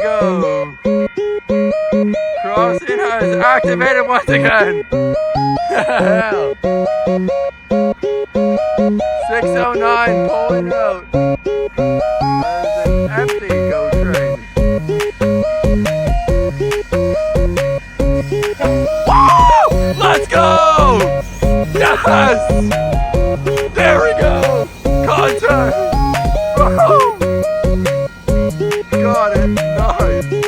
go. Crossing has activated once again. Hell. 609 pulling out. That is an empty go train. Woo! Let's go! Yes! There we go! Contact! Got it! Nice!